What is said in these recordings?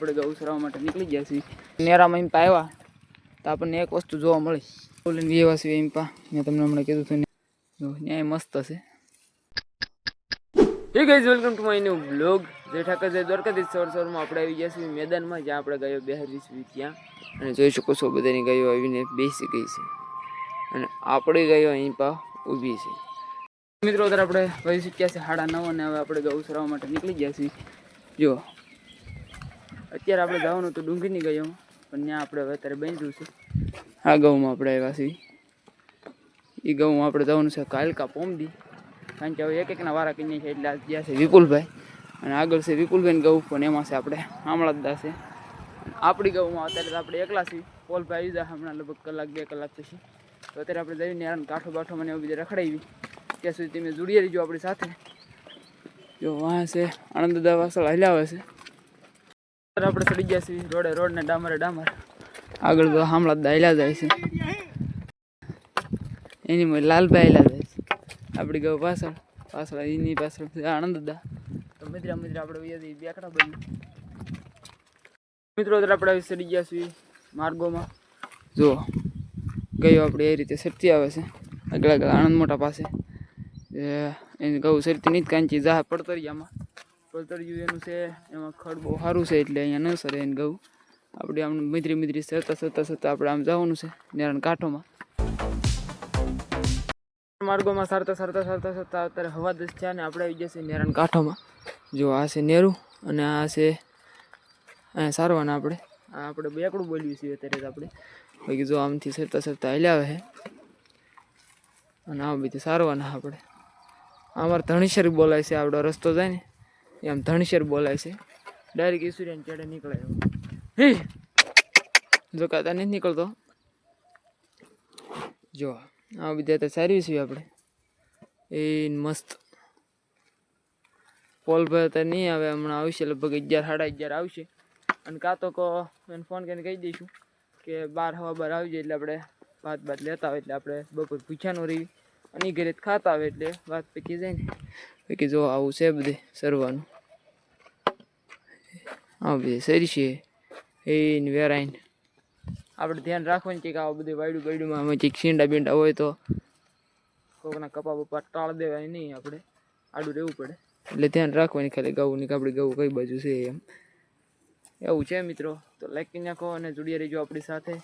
આપણે ગૌ ચરાવવા માટે નીકળી ગયા છીએ નેરામાં એમ આવ્યા તો આપણને એક વસ્તુ જોવા મળી બોલીને એવા છીએ એમ મેં તમને હમણાં કીધું હતું ન્યાય મસ્ત છે. Hey guys welcome to my new blog. જે ઠાકર જય દ્વારકાધીશ સવારમાં આપણે આવી ગયા છીએ મેદાનમાં જ્યાં આપણે ગાયો બેહારી છીએ ત્યાં અને જોઈ શકો છો બધાની ગાયો આવીને બેસી ગઈ છે અને આપણી ગાયો અહીં પા ઊભી છે. મિત્રો અત્યારે આપણે વહી શીખ્યા છે 9:30 અને હવે આપણે ગૌ ચરાવવા માટે નીકળી ગયા છીએ. જો અત્યારે આપણે જવાનું હતું ડુંગરની ગાયોમાં પણ ત્યાં આપણે હવે અત્યારે બાંધ્યું છે. આ ગૌમાં આપણે આવ્યા છીએ. એ ગૌમાં આપણે જવાનું છે કાલકા પોમદી કારણ કે હવે એક એકના વારા કહીએ છે એટલે જ્યાં છે વિપુલભાઈ અને આગળ છે વિપુલભાઈ ગૌ પણ એમાં છે આપણે આમળાદા છે. આપણી ગૌમાં અત્યારે આપણે એકલા છીએ. પોલભાઈ આવી જાય હમણાં લગભગ કલાક 2 કલાક પછી. તો અત્યારે આપણે જઈને યાર કાંઠો બાઠો મને બીજે રખડાવી ત્યાં સુધી તમે જોડી રહીજો આપણી સાથે. જો વાં છે આનંદદા વાસળ હલાવે છે. અત્યારે આપણે ચડી ગયા છીએ રોડે રોડને ડામરે ડામર આગળ તો આમળાદા હલા જાય છે એની મેં લાલભાઈ હલા જાય છે આપણી ગૌ પાછળ પાછળ એની પાછળ આનંદદા. તો મિત્રા આપણે બેકડા બની મિત્રો અત્યારે આપણે ચડી ગયા છીએ માર્ગોમાં. જો ગયો આપણે એ રીતે સરતી આવે છે આગળ આગળ આણંદ મોટા પાસે એની ગૌ સરતી નહીં કાંચી જાહે પડતરિયામાં પડતરિયું એનું છે એમાં ખડ બહુ સારું છે એટલે અહીંયા ન સરે એની ગૌ. આપણે આમ મિત્રી સરતા આપણે આમ જવાનું છે નેરણ કાંઠોમાં માર્ગોમાં સરતા અત્યારે હવા 10 થયા ને આપણે આવી જશે નેરણ કાંઠોમાં. જો આ છે નેરું અને આ છે અહીંયા સારવાના આપણે બેકડું બોલવી છીએ અત્યારે તો આપણે બાકી જો આમથી સરતા હલાવે છે અને આમ બીજું સારવાના આપણે. અમારે ધણીસર બોલાય છે આપણો રસ્તો જાય ને એમ ધણીસર બોલાય છે ડાયરેક્ટ ઈસુરિયાની ચડે નીકળે હે જો કાતા નથી નીકળતો. જો આ બધા તો સારી છે આપણે એ મસ્ત. પોલભાઈ તો નહીં આવે હમણાં આવશે લગભગ 11 સાડા 11 આવશે અને કાં તો એને ફોન કરીને કહી દઈશું કે 12 આવી જાય એટલે આપણે ભાત લેતા આવે એટલે આપણે બપોર પૂછ્યાનું રહી અને ઘરે જ ખાતા આવે એટલે વાત પકી જાય ને. બાકી જો આવું છે બધે સરવાનું હા બધે સરી છે એ વેરાઈને આપણે ધ્યાન રાખવાનું કે આવું બધું વાયડું બાયડુંમાં અમે કંઈક છીંડા બીંડા હોય તો કોકના કપા બપા ટાળ દેવાય નહીં આપણે આડું રહેવું પડે એટલે ધ્યાન રાખવાની ખાલી ગૌની કે આપણી ગૌ કઈ બાજુ છે એમ એવું છે મિત્રો. તો લાઈક કરી નાખો અને જોડી રહેજો આપણી સાથે.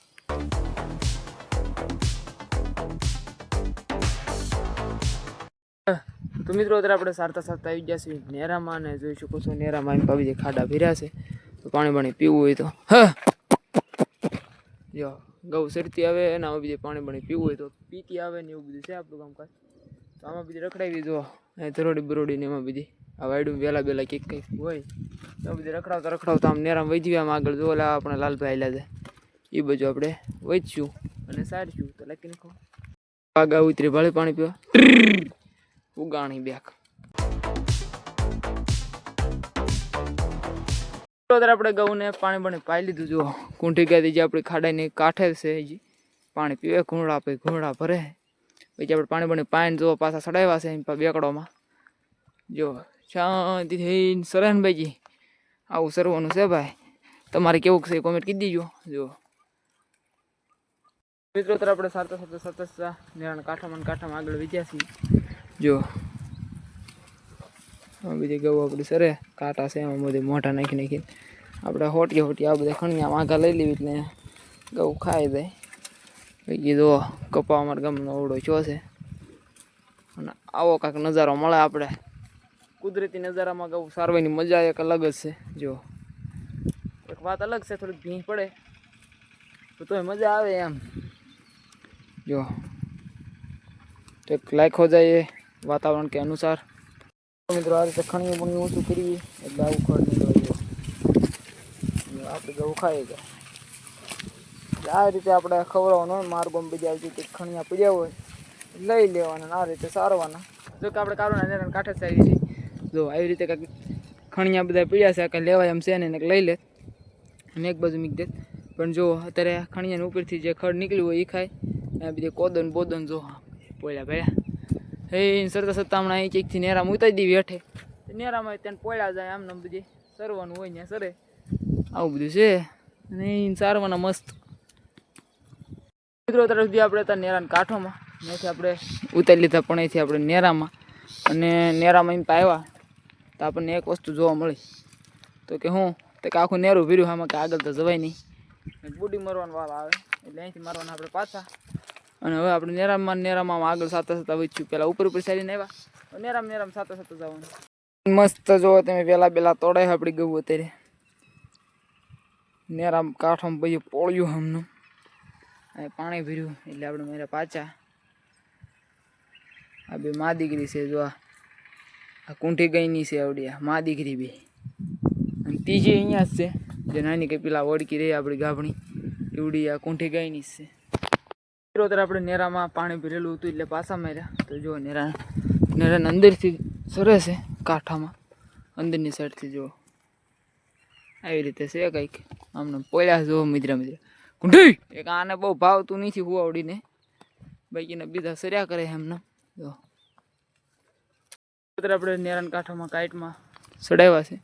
તો મિત્રો અત્યારે આપણે સારતા આવી ગયા છીએ નેરામાં અને જોઈ શકો છો નેરામાં એમ પાવી જે ખાડા ભર્યા છે તો પાણી પીવું હોય તો જો ગૌ સરતી આવે અને આમાં બીજે પાણી પીવું હોય તો પીતી આવે ને એવું બધું છે આપણું કામકાજ. તો આમાં બીજી રખડાવી જો ધરોડી બરોડી ને એમાં બીજી આ વાયડું વેલા કંઈક હોય તો બધી રખડાવતા આમ નેરામ વહી આમ આગળ જો ઓલા આપણે લાલભાઈ હાલ્યા જાય એ બાજુ આપણે વહીશું અને સારશું. તો લાગી નાખો આગા ઉતરી ભાળે પાણી પીવા ઉગાણી બેક. આપણે ગૌને પાણી પાઈ લીધું. જો કુંઠી ગાદી જે આપણી ખાડાની કાંઠે છે હજી પાણી પીવે ઘૂંડા ભરે પછી આપણે પાણી પાઈને જો પાછા ચડાવ્યા છે બેકડોમાં. જો શાંતિ થઈને સરેનભાઈજી આવું સરવાનું છે ભાઈ. તમારે કેવું છે કોમેન્ટ કરી દીજો. જો મિત્રો તરફ આપણે સરતા નેરણ કાંઠામાં આગળ વિદ્યા છીએ. જો બીજી ગૌ આપણી સરે કાંટા છે એમાં બધી મોઢા નાખી આપણે હોટી આ બધા ખણિયા વાઘા લઈ લેવી એટલે ગૌ ખાઈ જાય. બીજી જો કપા અમારા ગામનો ઓવડો છો છે અને આવો કાંઈક નજારો મળે આપણે કુદરતી નજારામાં ગૌ સારવાની મજા એક અલગ જ છે. જો એક વાત અલગ છે થોડીક ભીંસ પડે તો તોય મજા આવે એમ. જો તો એક લાયક હો જાય વાતાવરણ કે અનુસાર. મિત્રો આ રીતે ખણીઓ પણ ઓછું કરવી એટલે આવું ખડ નીકળે આપણે ગૌ ખાઈ જાય. આ રીતે આપણે ખવડાવવાનું હોય માર્ગોમાં બીજા આવી ખણિયા પીડ્યા હોય લઈ લેવાના આ રીતે સારવાના. જો કે આપણે કારોના નેરણ કાંઠે જ આવી છીએ. જો આવી રીતે કાંઈક ખણિયા બધા પીડ્યા છે કાંઈ લેવાય એમ છે ને એને લઈ લે અને એક બાજુ મૂકી દે. પણ જો અત્યારે ખણિયાની ઉપરથી જે ખડ નીકળ્યું હોય એ ખાય અને બીજે કોદન જો પોળ્યા ભર્યા એ સરતા હમણાં અહીં ચીકથી નેરામાં ઉતારી દેવી હેઠે નેરામાં ત્યાં પોળ્યા જાય આમને બધી સરવાનું હોય ત્યાં સરે આવું બધું છે અને સારવાના મસ્ત મિત્રો. તરફથી આપણે ત્યાં નેરાના કાંઠોમાં ત્યાંથી આપણે ઉતારી લીધા પણ અહીંથી આપણે નેરામાં અને નેરામાં એમ આવ્યા તો આપણને એક વસ્તુ જોવા મળી તો કે હું તો કે આખું નેરું ભીર્યું આમાં કે આગળ તો જવાય નહીં, બુડી મરવાનો વાળ આવે એટલે અહીંથી મારવાના આપણે પાછા. અને હવે આપણે નેરામાં આગળ સાતા વચ્યું પહેલાં ઉપર સારીને આવ્યા નેરામ સાતા જવાનું મસ્ત. જોવો તમે પહેલાં તોડાય આપણી ગયું અત્યારે નેરામ કાંઠોમાં પછી પોળ્યું હમનું પાણી ભર્યું એટલે આપણે મારે પાછા. આ બે મા દીકરી છે, જો આ કુંઠી ગઈની છે આવડિયા મા દીકરી બે, અને ત્રીજી અહીંયા જ છે જે નાની કંઈ પેલા ઓળખી રહી આપણી ગાભણી એવડી આ કુંઠી ગઈની જ છે. અત્યારે આપણે નેરામાં પાણી ભરેલું હતું એટલે પાછા માર્યા તો જો નેરાને અંદરથી સરે છે કાંઠામાં અંદરની સાઈડથી જો આવી રીતે છે કંઈક આમને પોળ્યા જો મિત્ર કુંઠી એક આને બહુ ભાવતું નથી હુવાવડીને બાકીને બીજા સર્યા કરે એમને. જો અત્યારે આપણે નેરાના કાંઠામાં કાઈટમાં સડાવ્યા છે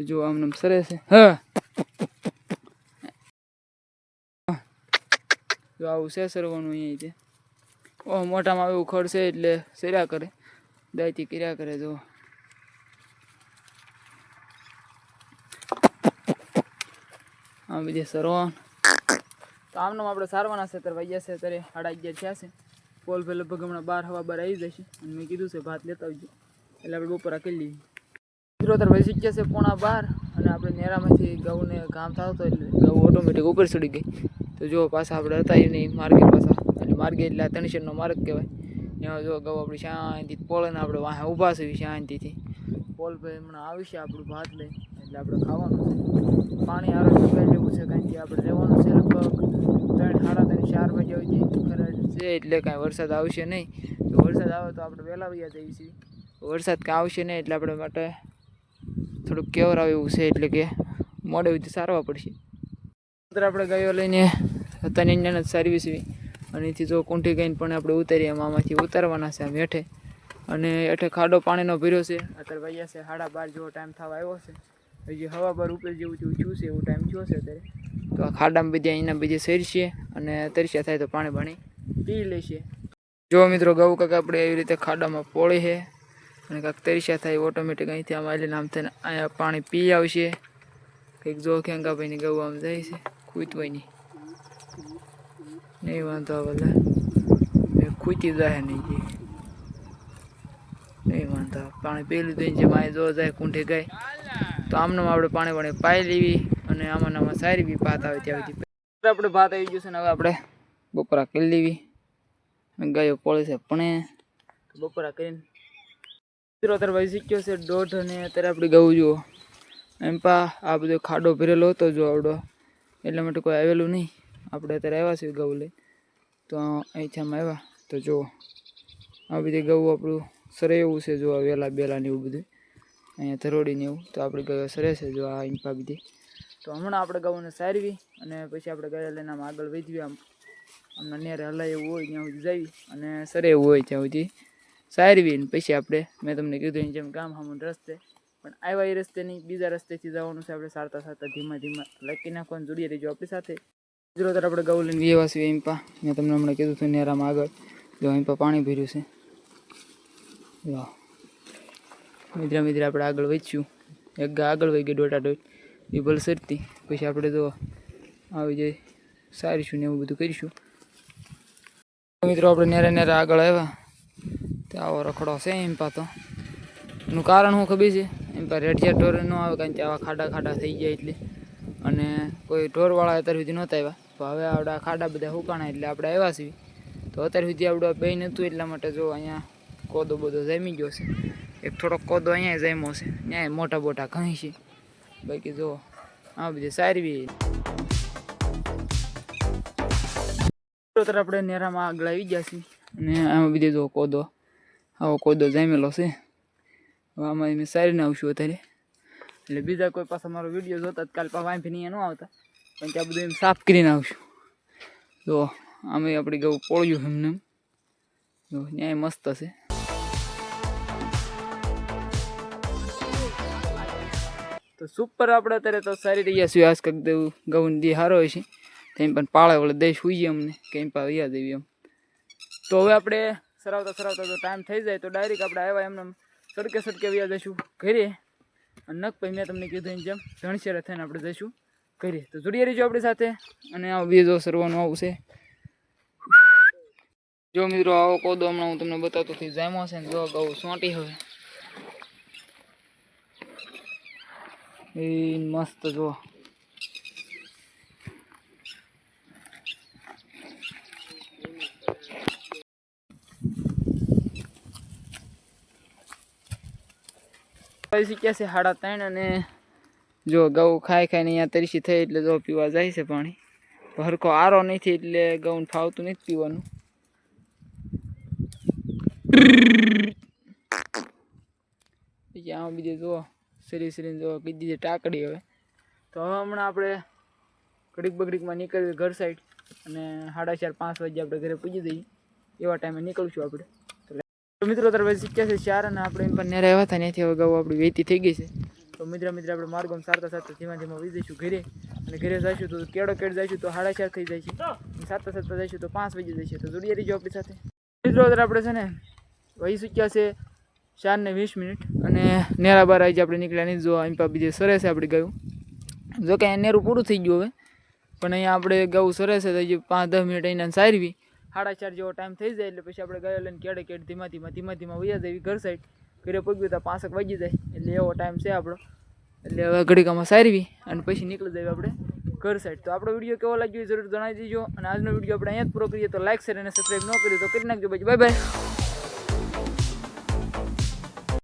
જો આમને સરે છે. હા જો આવું છે સરવાનું અહીંયા છે. ઓહ મોટામાં એવું ખડ છે એટલે સર્યા કરે દાયથી કર્યા કરે. જો આ બીજે સરવાનું તો આમનો આપણે સારવાના છે. અત્યારે વાગ્યા છે અત્યારે 11:30 થયા છે. પોલ ભાઈ લગભગ હમણાં 12 આવી જશે અને મેં કીધું છે ભાત લેતા આવજો એટલે આપણે બપોરા કરી લઈએ. મિત્રો અત્યારે ભાઈ શીખ્યા છે 11:15 અને આપણે નેરામાંથી ઘઉંને કામ થતો એટલે ઘઉં ઓટોમેટિક ઉપર ચડી ગઈ. તો જો પાછા આપણે હતા નહીં માર્ગે પાછા એટલે માર્ગે એટલે આ તણશેરનો માર્ગ કહેવાય. એમાં જો ઘઉં આપણી શાંતિથી પોળને આપણે વાહ ઊભા છે શાંતિથી. પોલ ભાઈ હમણાં આવશે આપણું ભાત લઈ એટલે આપણે ખાવાનું છે. પાણી આરો પીવાઈ લેવું છે કારણ કે આપણે રહેવાનું છે લગભગ 3, 3:30, 4 વાગે આવી જાય છે એટલે કાંઈ વરસાદ આવશે નહીં. તો વરસાદ આવે તો આપણે વહેલા વયા જઈએ છીએ. વરસાદ કાંઈ આવશે નહીં એટલે આપણે માટે થોડુંક કેવર આવે એવું છે એટલે કે મોડે સુધી સારવા પડશે. આપણે ગાયો લઈને હતા જ સારવી છે અને એથી જો કુંઠી ગઈને પણ આપણે ઉતારીએ આમાંથી ઉતારવાના છે આમ હેઠે. અને હેઠે ખાડો પાણીનો ભર્યો છે. અત્યારે વાગ્યા છે 12:30 જેવો ટાઈમ થવા આવ્યો છે. હજી હવા બાર ઉપર જેવું થયું છે એવું ટાઈમ થયો છે અત્યારે. તો આ ખાડામાં બીજા અહીંના બીજે સરીશે અને તરસ્યા થાય તો પાણી પી લેશે. જો મિત્રો ગૌ કાંક આપણે એવી રીતે ખાડામાં પોળી છે અને કાંક તરસ્યા થાય ઓટોમેટિક અહીંથી આમ આવીને આમ થઈને અહીંયા પાણી પી આવશે. કંઈક જો ખેંગાભાઈની ગૌ આમ જાય છે ખૂટવાય નહીં વાંધો આવે ખૂટી જાય નહીં વાંધો પાણી પી લીધું જેમ અહીં જો જાય કુંઠે ગાય તો આમને આપણે પાણી પાઈ લેવી અને આમાં સારી બી ભાત આવે ત્યાં સુધી આપણે ભાત આવી ગયું છે ને હવે આપણે બપોરા કરી લેવી અને ગાયો પોળે છે પણ બપોરા કરીને અત્યારે ભાઈ શીખ્યો છે 1.5 અને અત્યારે આપણે ગવું જુઓ એમ આ બધો ખાડો ભરેલો હતો જો આવડો એટલા માટે કોઈ આવેલું નહીં. આપણે અત્યારે આવ્યા છીએ ગવું લઈ તો અહીંથી આમ આવ્યા તો જુઓ આ બધી ગવું આપણું સરે એવું છે. જો વેલા બેલા ને એવું બધું અહીંયા ધરોડીને એવું તો આપણે ગયો સરે છે જો આ ઇંપા બધી. તો હમણાં આપણે ગૌને સારવી અને પછી આપણે ગયા લઈને આમ આગળ વધવી આમ આમના નેરે હલાય એવું હોય ત્યાં સુધી જવી અને સરે એવું હોય ત્યાં સુધી સારવી ને પછી આપણે મેં તમને કીધું એની જેમ ગામ સામું રસ્તે પણ આવ્યા એ રસ્તે નહીં બીજા રસ્તેથી જવાનું છે. આપણે સારતા ધીમા લખી નાખવાનું જોડીએ રહીજો આપણી સાથે. મિત્રો ત્યારે આપણે ગૌ લઈને વ્યવા છીએ ઇંપા મેં તમને હમણાં કીધું હતું નેરામાં આગળ જો ઇંપા પાણી ભર્યું છે. મિત્ર આપણે આગળ વધ્યું એક ગા આગળ વહી ગઈ 1.5 એ ભલે સરતી પછી આપણે જો આવી જાય સારીશું ને એવું બધું કરીશું. મિત્રો આપણે નેરા આગળ આવ્યા તો આવો રખડો છે ઇંપા. તો એનું કારણ શું ખબર છે ઇંપા રેડિયા ઢોર ન આવે કારણ કે આવા ખાડા થઈ જાય એટલે અને કોઈ ઢોરવાળા અત્યાર સુધી નહોતા આવ્યા તો હવે આપણા ખાડા બધા હુકાણા એટલે આપણે આવ્યા છીએ. તો અત્યાર સુધી આપણે બે નહોતું એટલા માટે જો અહીંયા કોદો બધો જામી ગયો છે. એક થોડોક કોદો અહીંયા જામ્યો છે ત્યાં મોટા ઘણી છે બાકી જો આ બધી સારવી. આપણે નેરામાં આગળ આવી ગયા છીએ અને આમાં બીજે જો આવો કોદો જામેલો છે. હવે આમાં મેં સારીને આવશું અત્યારે એટલે બીજા કોઈ પાસે મારો વિડીયો જોતા કાલ પાછા વાંફીને અહીંયા ન આવતા પણ ત્યાં બધું એમ સાફ કરીને આવશું. જો આમે આપણી ગૌ પોળ્યું એમને જો ન્યાય મસ્ત છે. તો સુપર આપણે અત્યારે તો સારી રહ્યા છીએ આજ કંઈક દેવું ગૌન દી સારો હોય છે તેમ પણ પાળે વળે દેશ હોઈએ અમને કંઈ પણ યાદ એવી એમ. તો હવે આપણે સરાવતા જો ટાઈમ થઈ જાય તો ડાયરેક્ટ આપણે આવ્યા એમને સડકે વ્યા જઈશું ઘરે. અને નક પછી મેં તમને કીધું એમ જેમ ધણશેરા થઈને આપણે જઈશું ઘરે. તો જોડી રહીજો આપણી સાથે. અને આ બીજો સરવાનું આવું છે. જો મિત્રો આવો કોદો હમણાં હું તમને બતાવતો હતી જામ્યો છે ને જો ગૌ સોંટી હવે એ મસ્ત જો શીખ્યા છે 3:30 અને જો ગૌ ખાઈને અહીંયા તરીસી થઈ એટલે જો પીવા જાય છે પાણી. હરખો આરો નથી એટલે ગૌને ફાવતું નથી પીવાનું. આમાં બીજે જો શરીર જો કીધી ટાકડી હવે. તો હવે હમણાં આપણે ઘડીક બગડીકમાં નીકળીએ ઘર સાઈડ અને 4:30-5 વાગે આપણે ઘરે પૂજી દઈએ એવા ટાઈમે નીકળશું આપણે. તો મિત્રો તાર શીખ્યા છે 4 અને આપણે એમ પણ નેરા આવ્યા હતા ત્યાંથી હવે ગૌ આપણી વેતી થઈ ગઈ છે. તો મિત્ર આપણે માર્ગોમાં સારતા ધીમા વી જઈશું ઘરે. અને ઘરે જઈશું તો કેડ જઈશું તો 4:30 થઈ જાય છે. સારતા જઈશું તો 5 વાગી જશે. તો જોડી રહીજો આપણી સાથે. મિત્રો અત્યારે આપણે છે ને વહી શીખ્યા છે 4:20 અને નેરા બાર આવી આપણે નીકળ્યા નહીં. જો અહીં બીજે સરે છે આપણી ગયું. જો કે નેરું પૂરું થઈ ગયું હવે પણ અહીંયા આપણે ગૌ સરે છે તો 5-10 મિનિટ અહીંયા સારવી 4:30 જેવો ટાઈમ થઈ જાય એટલે પછી આપણે ગયા લઈને કેડ ધીમા વૈયા જઈએ ઘર સાઈડ. ઘરે પગ્યું તો 5 વાગી જાય એટલે એવો ટાઈમ છે આપણો. એટલે હવે ઘડીકામાં સારવી અને પછી નીકળી જઈએ આપણે ઘર સાઈડ. તો આપણો વિડીયો કેવો લાગ્યો જરૂર જણાવી દેજો. અને આજનો વિડીયો આપણે અહીંયા જ પૂરો કરીએ. તો લાઈક શેર અને સબસ્ક્રાઈબ ન કર્યું તો કરી નાખજો. Bye bye.